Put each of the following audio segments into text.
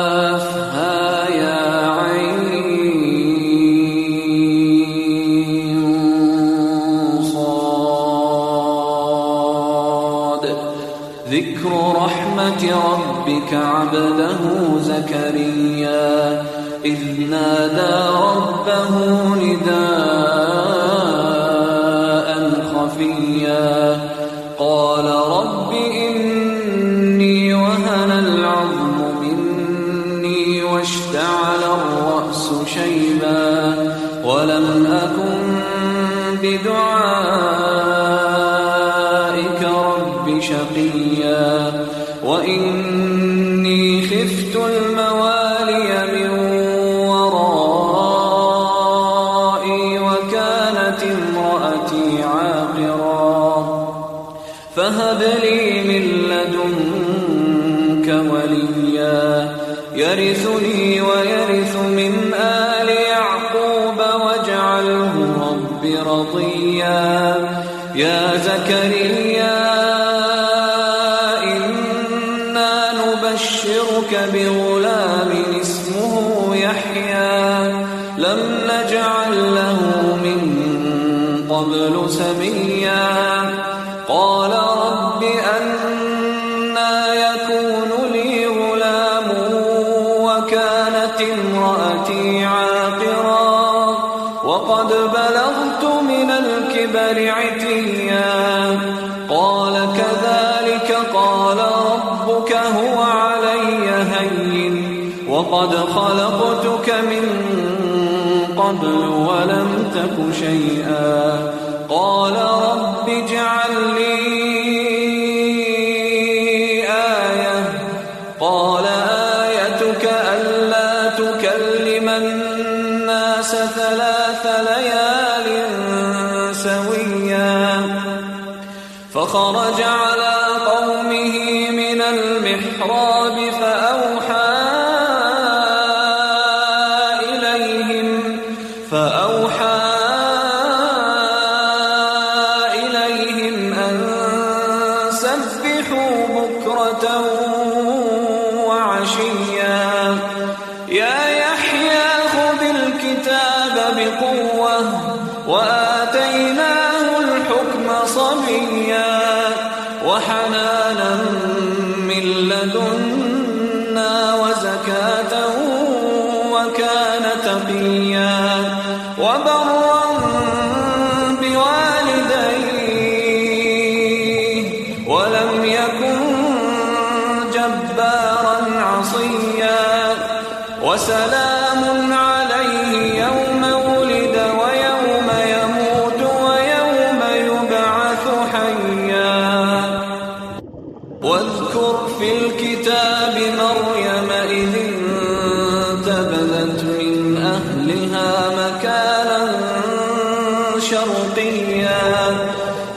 كافها يا عين صاد. ذكر رحمة ربك عبده زكريا إذ نادى ربه نداء خفيا قال رب إني وهن العظم مني واشتعل الرأس شيبا ولم أكن بدعائك رب شقيا وإني خفت الموالي من ورائي وكانت امرأتي عاقرا فهب لي من لدنك وليا يرثني ويرث من آل يعقوب واجعله رب رضيا. يا زكريا إنا نبشرك بغلام اسمه يحيى لم نجعل له من قبل سميا قال رب أنى يكون لي غلام وكانت امرأتي عاقرا وقد بلغت من الكبر عتيا قال كذلك قال ربك هو علي هين وقد خلقتك من قبل ولم تك شيئا قال رب اجعل لي آية قال آيتك ألا تكلم الناس 3 ليال سويا فخرج على قومه من المحراب فأوحى إليهم أن سبحوا بكرة وعشيا يا يحيى خذ الكتاب بقوة وآتيناه الحكم صبيا وحنانا من لدنا وزكاة وكان تقيا وبرا بوالديه ولم يكن جبارا عصيا وسلام عليه يوم ولد ويوم يموت ويوم يبعث حيا. واذكر في الكتاب مريم إذ انتبذت من أهلها مكانا شرقيا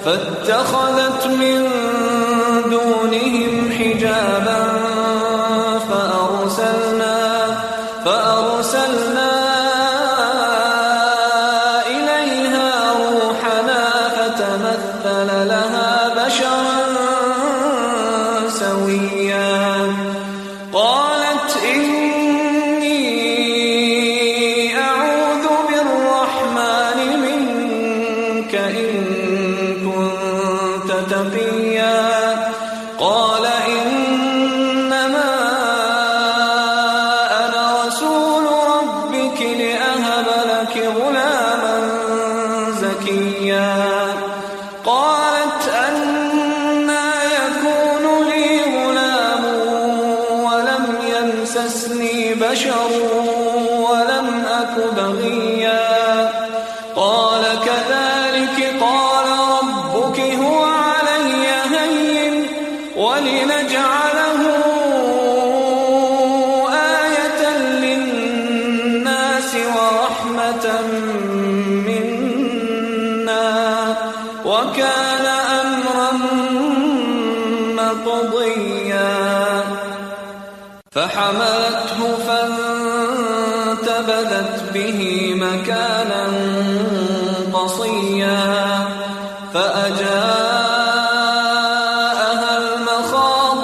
فاتخذت من دونهم حجابا فأرسلنا إليها روحنا فتمثل لها بشرا سويا قالت إني أعوذ بالرحمن منك إن كنت تقيا قال إنما أنا رسول ربك لأهب لك غلاما زكيا قالت أنى يكون لي غلام ولم يمسسني بشر ولم أك بغيا قال كذلك قال ربك هو علي هين ولنجعله آية للناس ورحمة منا وكان أمرا مقضيا فحملته فانتبذت به مكانا قصيا فأجاءها المخاض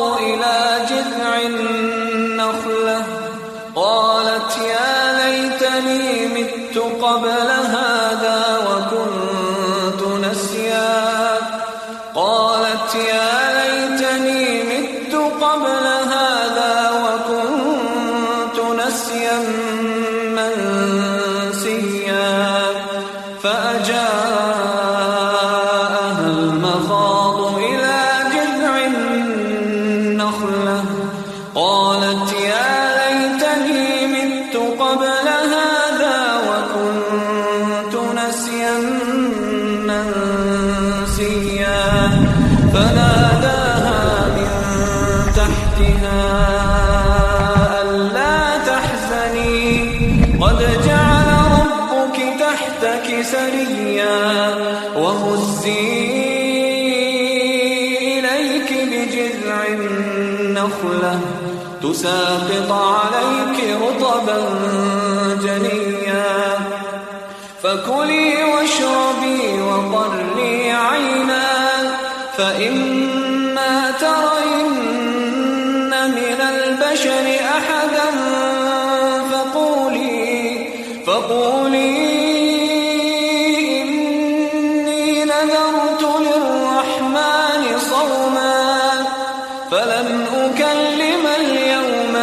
جذع النخلة قالت يا ليتني مت قبل هذا وكنت نسيا قالت يا ليتني مت قبل هذا وكنت نسيا منسيا فأجاءها المخاض إلى جذع النخلة قالت يا ليتني مت قبل هذا وكنت نسيا منسيا فناداها من تحتها ألا تحزني قد جعل ربك تحتك سريا وهزي إليك بجذع النخلة تساقط عليك رطبا جنيا فكلي واشربي وقري عينا فإما ترين من البشر أحدا فقولي إني نذرت للرحمن صوما فلن أكلم اليوم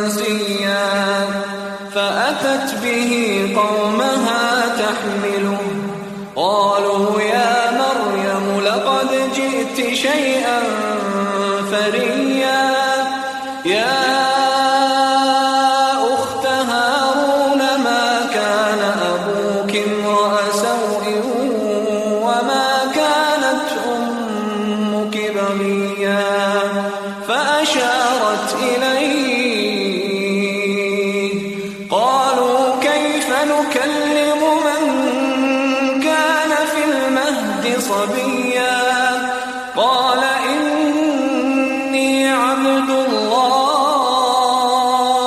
إنسيا فأتت به قومها تحمله قالوا يا مريم لقد جئت شيئا فريا يا أخت هارون ما كان أبوك امرأ سوء وما كانت أمك بغيا فأشارت إليه قالوا كيف نكلم من كان في المهد صبيا قال إني عبد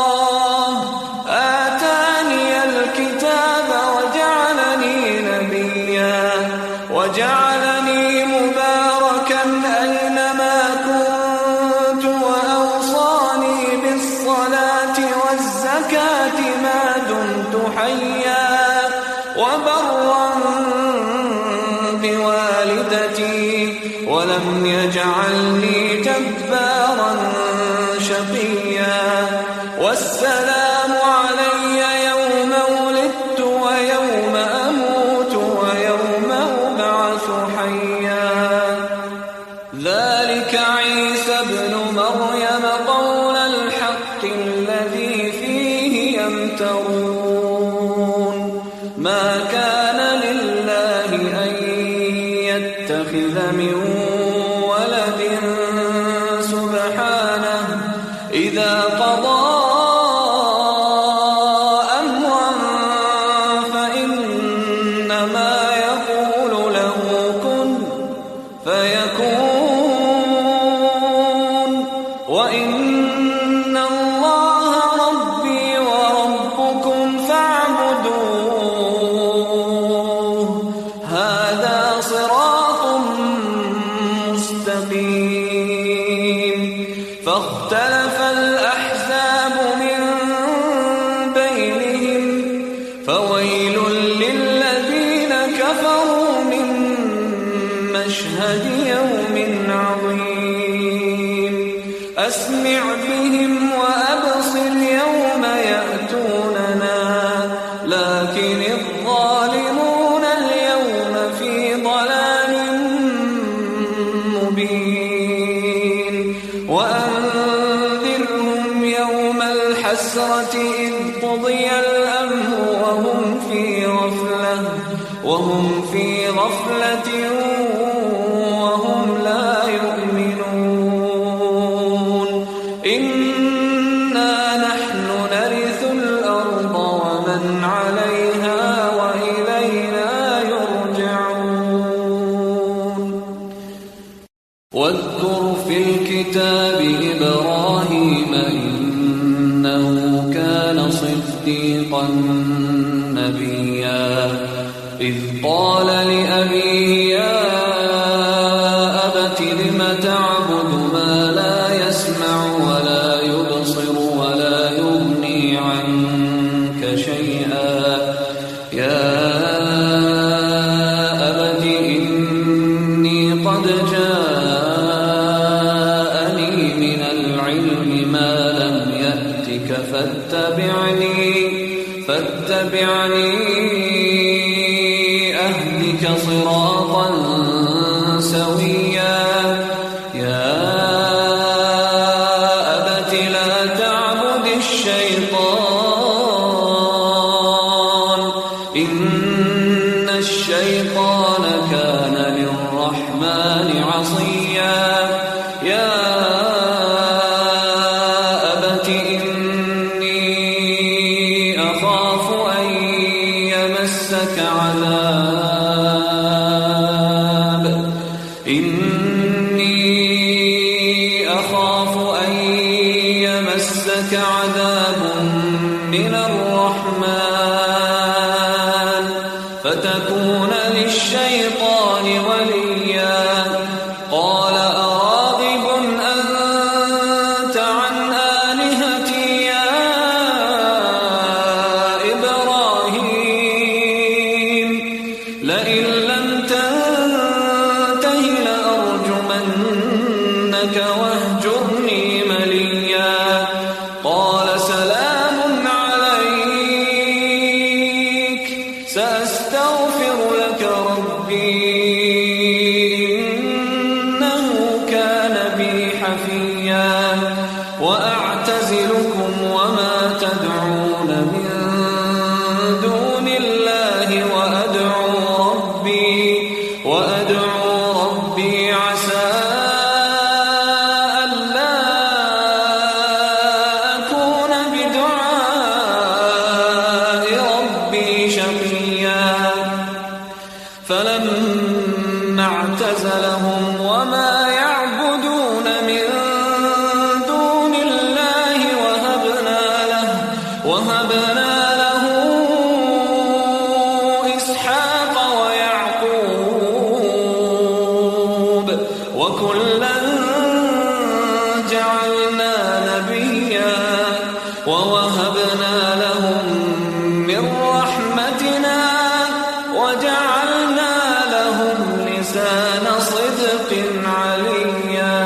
الله آتاني الكتاب وجعلني نبيا وجعلني مباركا أينما كنت وأوصاني بالصلاة والزكاة ما دمت حيا وبرا بوالدتي ولم يجعلني جبارا شقيا والسلام علي يوم ولدت ويوم أموت ويوم أبعث حيا ذلك عيسى ابن مريم قول الحق الذي فيه يمترون ما كان لله أن يتخذ من ولد سبحانه إذا قضى أمرا فإنما يقول له كن فيكون وإن الله ربي وربكم فاعبدوه هذا صراط مستقيم فاختلف الأحزاب من بينهم فويل للذين كفروا من مشهد يوم عظيم أسمع بهم وأبصر يوم يأتوننا لكن الظالمون اليوم في ضلال مبين وأنذرهم يوم الحسرة إذ قضي الأمر وهم في غفلة وهم لا يؤمنون إنا نحن نرث الأرض ومن عليها وإلينا يرجعون واذكر في الكتاب إبراهيم إنه كان صديقا نبيا إذ قال لأبيه يا أبت لم تعبد ما لا يسمع اتبعني أهدك صراطا سويا يا أبت لا تعبد الشيطان إن الشيطان كان للرحمن عصيا يا أبت إني أخاف أن يمسك عذاب من الرحمن فتكون للشيطان وليا قال أراغب أنت عن آلهتي يا إبراهيم لئن لم تنته لأرجمنك واهجرني مليا قال سلام عليك سأستغفر لك ربي إنه كان بي حفيا وأعتزلكم وما تدعون من دون الله وأدعو ربي عسى فلما اعتزلهم وما يعبدون من دون الله وهبنا له إسحاق ويعقوب وكلا جعلنا نبيا ووهبنا لهم من رحمتنا وجعلنا لهم لسان صدق عليا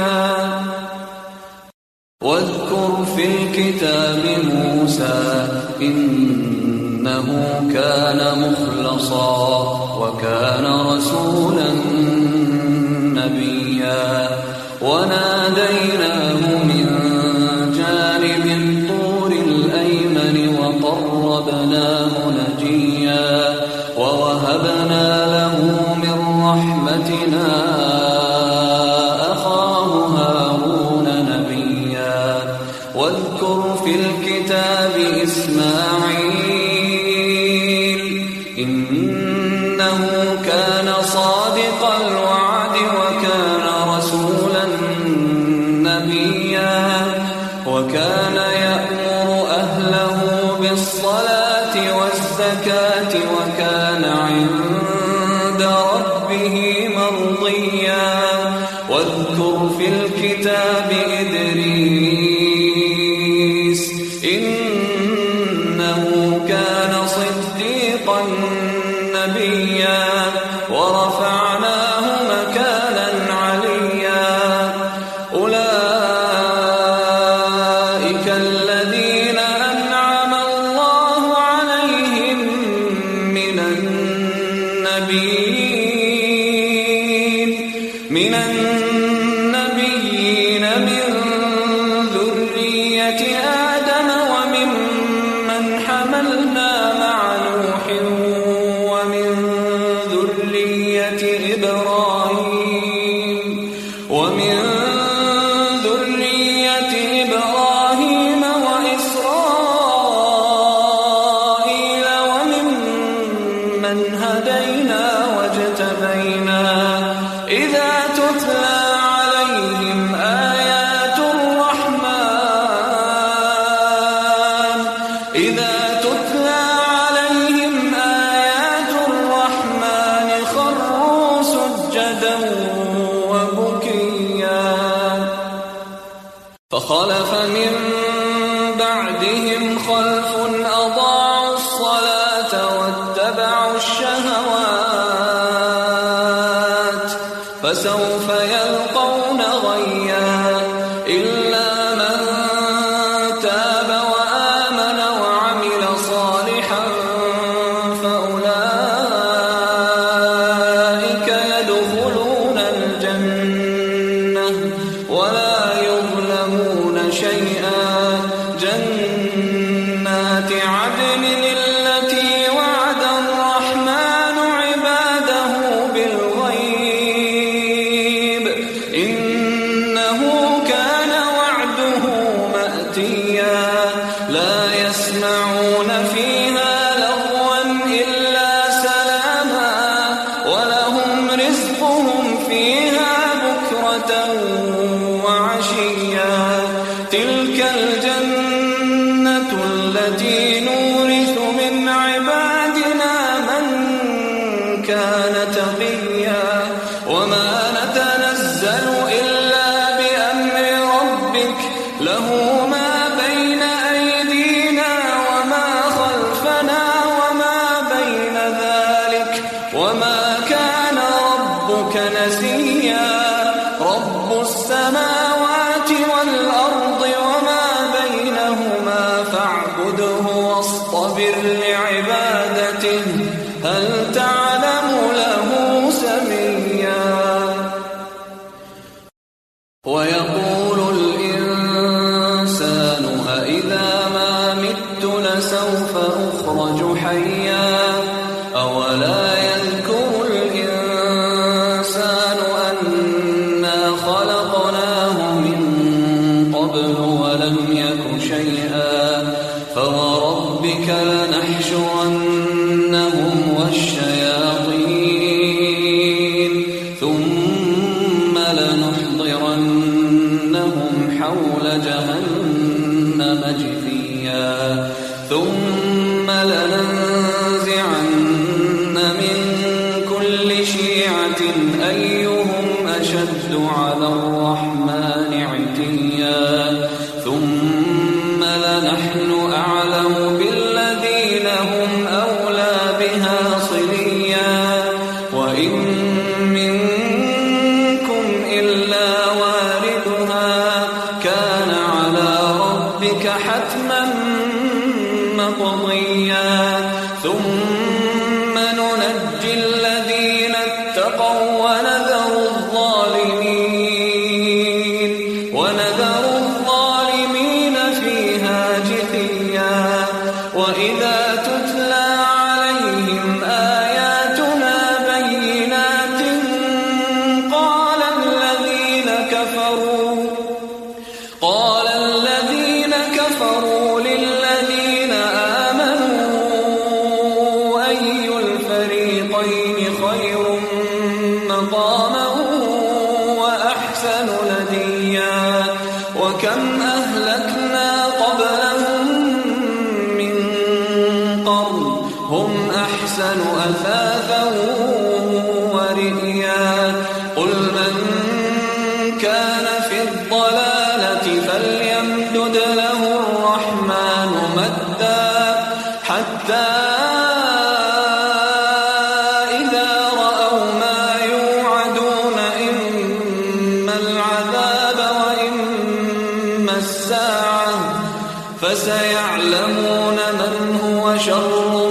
واذكر في الكتاب موسى إنه كان مخلصا وكان رسولا نبيا وناديناه من جانب الطور الأيمن وقربناه نجيا ووهبنا له من رحمتنا أخاه هارون نبيا واذكر في الكتاب إسماعيل إنه كان صادق الوعد وكان رسولا نبيا وكان يأمر أهله بالصلاة والزكاة وكان عند ربه مرضيا واذكر في الكتاب إدريس إنه كان صديقا نبيا ورفعناه مكانا عليا أولئك الذين أنعم الله عليهم من النبيين من ذرية آدم وممن حملنا مع نوح ومن ذرية إبراهيم وإسرائيل وممن هدينا واجتبينا إذا تتلى عليهم آيات الرحمن خروا سجدا وبكيا فخلف من بعدهم خلف أضاعوا الصلاة واتبعوا الشهوات فسوف يلقون غيا إلا من تاب وآمن وعمل صالحا شيئا جنات عدن التي وعد الرحمن عباده بالغيب إنه كان وعده مأتيا لا يسمعون فيها لغوا إلا سلاما ولهم رزقهم فيها بكرة وعشيا تلك الجنة التي نورث من عبادنا من كان تقيا وما نتنزل إلا بأمر ربك له ما بين أيدينا وما خلفنا وما بين ذلك وما كان ربك نسيا رب السماوات والأرض وما بينهما فاعبده واصطبر لعبادته هل تعلم له سميا ويقول الإنسان أإذا ما مت لسوف أخرج حيا أولا يذكر الإنسان أنا خلقناه من قبل ولم يك شيئا فوربك لنحشرنهم والشياطين ثم لنحضرنهم حول جهنم جثيا ثم لننزعن من كل شيعة أيهم أشد على الرحمن عتيا ثم لنحن أعلم بالذين هم أولى بها صليا وإن منكم إلا واردها كان على ربك حتما مقضيا ثم ننجي الذين اتقوا ونذر الظالمين فيها جثيا وإذا تتلى عليهم آياتنا بينات قال الذين كفروا للذين آمنوا أي الفريقين خير مقاما وأحسن نديا وكم أهلكنا قبلهم من قرن هم أحسن أثاثا ورئيا قل من كان في الضلالة فليمدد له الرحمن مدا حتى إذا رأوا ما يوعدون إما العذاب وإما الساعة فسيعلمون من هو شر